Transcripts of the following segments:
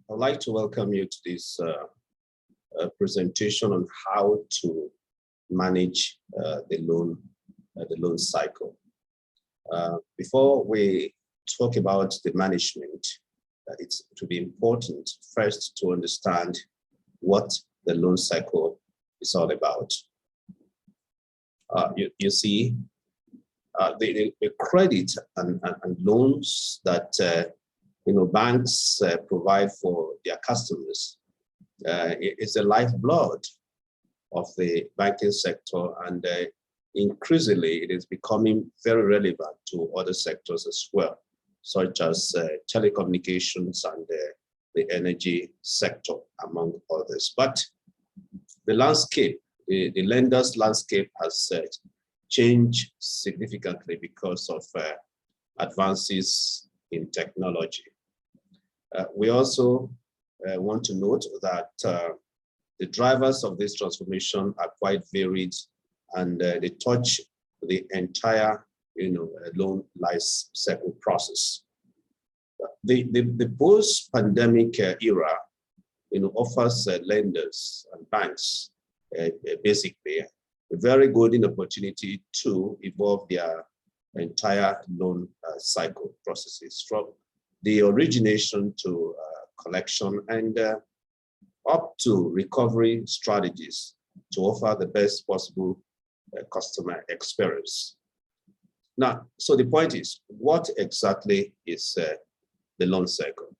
I'd like to welcome you to this presentation on how to manage the loan cycle. Before we talk about the management, it will be important first to understand what the loan cycle is all about. You see, the credit and loans that banks provide for their customers is the lifeblood of the banking sector, and increasingly it is becoming very relevant to other sectors as well, such as telecommunications and the energy sector, among others. But the landscape, the lenders' landscape has changed significantly because of advances in technology. We also want to note that the drivers of this transformation are quite varied, and they touch the entire loan life cycle process. The post-pandemic era offers lenders and banks basically a very good opportunity to evolve their entire loan cycle processes, from the origination to collection and up to recovery strategies to offer the best possible customer experience. Now, so the point is, what exactly is the loan cycle?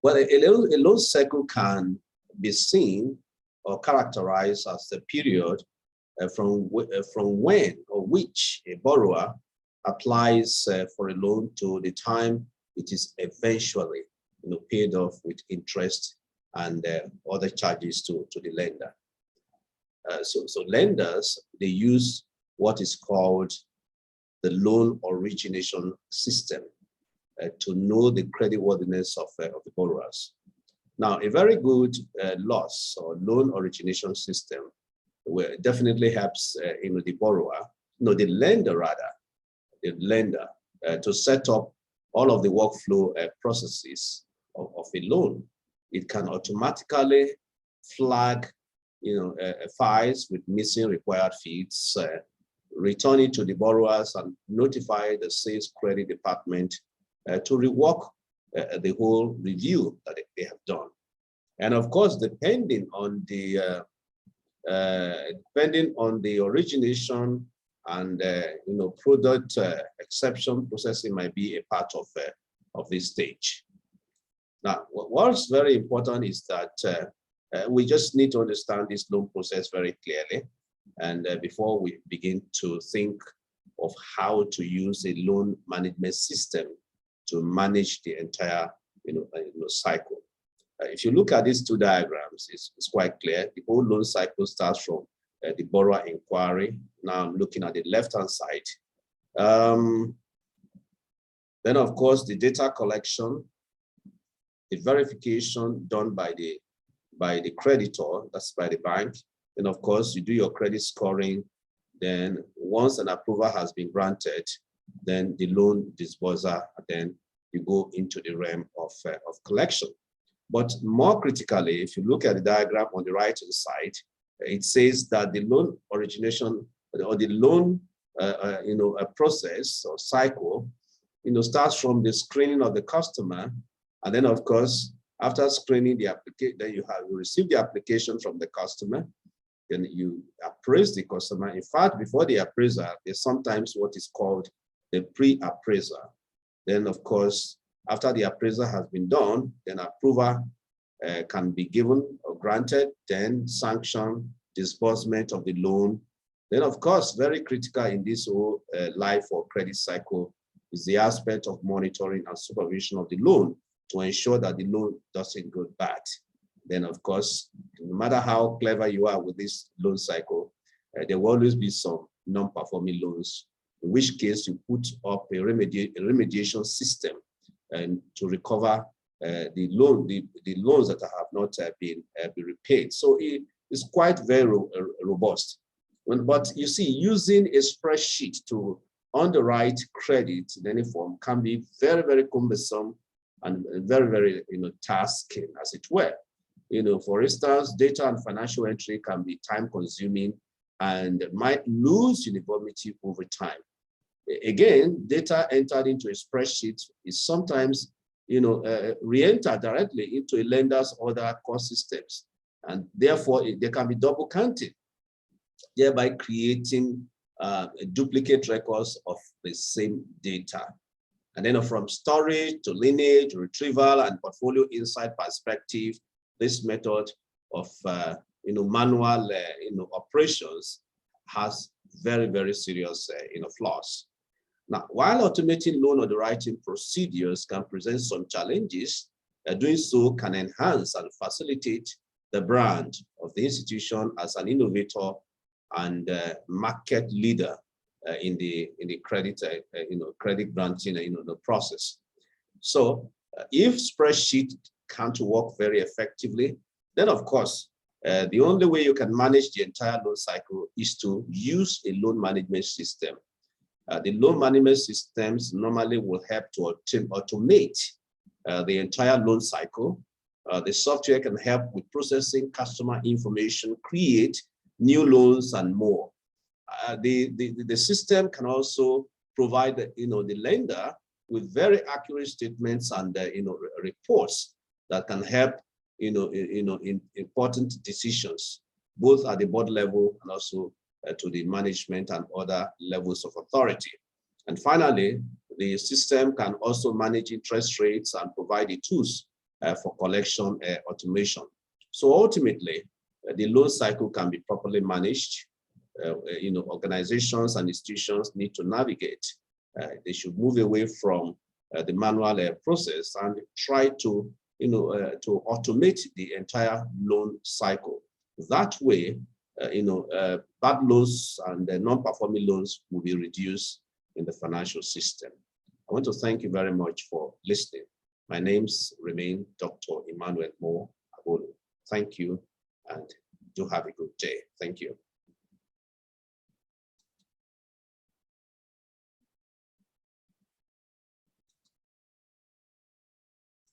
Well, a loan cycle can be seen or characterized as the period from when or which a borrower applies for a loan to the time it is eventually paid off with interest and other charges to the lender. So lenders, they use what is called the loan origination system to know the creditworthiness of the borrowers. Now, a very good loss or loan origination system definitely helps the borrower, the lender rather, to set up all of the workflow processes of a loan. It can automatically flag files with missing required feeds, return it to the borrowers, and notify the sales credit department to rework the whole review that they have done. And of course, depending on the origination and product exception processing might be a part of this stage. Now, what's very important is that we just need to understand this loan process very clearly, and before we begin to think of how to use a loan management system to manage the entire cycle. If you look at these two diagrams, it's quite clear. The whole loan cycle starts from the borrower inquiry. Now I'm looking at the left-hand side. Then, of course, the data collection, the verification done by the creditor, that's by the bank. Then, of course, you do your credit scoring. Then, once an approval has been granted, then the loan disbursal, and then you go into the realm of collection. But more critically, if you look at the diagram on the right-hand side, it says that the loan origination or the loan a process or cycle starts from the screening of the customer, and then of course after screening the application, then you receive the application from the customer, then you appraise the customer. In fact, before the appraiser, there's sometimes what is called the pre-appraiser. Then of course, after the appraisal has been done, then approval can be given or granted, then sanction, disbursement of the loan. Then of course, very critical in this whole life or credit cycle is the aspect of monitoring and supervision of the loan to ensure that the loan doesn't go bad. Then of course, no matter how clever you are with this loan cycle, there will always be some non-performing loans, in which case you put up a remediation system and to recover the loans that have not been repaid. So it's quite very robust. But you see, using a spreadsheet to underwrite credit in any form can be very, very cumbersome and very, very, tasking, as it were. For instance, data and financial entry can be time consuming and might lose uniformity over time. Again, data entered into a spreadsheet is sometimes, re-entered directly into a lender's other core systems. And therefore, there can be double counting, thereby creating duplicate records of the same data. And then from storage to lineage, retrieval, and portfolio insight perspective, this method of manual operations has very, very serious flaws. Now, while automating loan underwriting procedures can present some challenges, doing so can enhance and facilitate the brand of the institution as an innovator and market leader in the credit credit granting the process. So if spreadsheet can't work very effectively, then of course the only way you can manage the entire loan cycle is to use a loan management system. The loan management systems normally will help to automate the entire loan cycle. The software can help with processing customer information, create new loans, and more. The system can also provide the lender with very accurate statements and reports that can help in important decisions, both at the board level and also to the management and other levels of authority. And finally, the system can also manage interest rates and provide the tools for collection automation. So ultimately, the loan cycle can be properly managed. Organizations and institutions need to navigate. They should move away from the manual process and try to automate the entire loan cycle. That way, bad loans and non-performing loans will be reduced in the financial system. I want to thank you very much for listening. My name's remain Dr. Emmanuel Abolo. Thank you, and do have a good day. Thank you.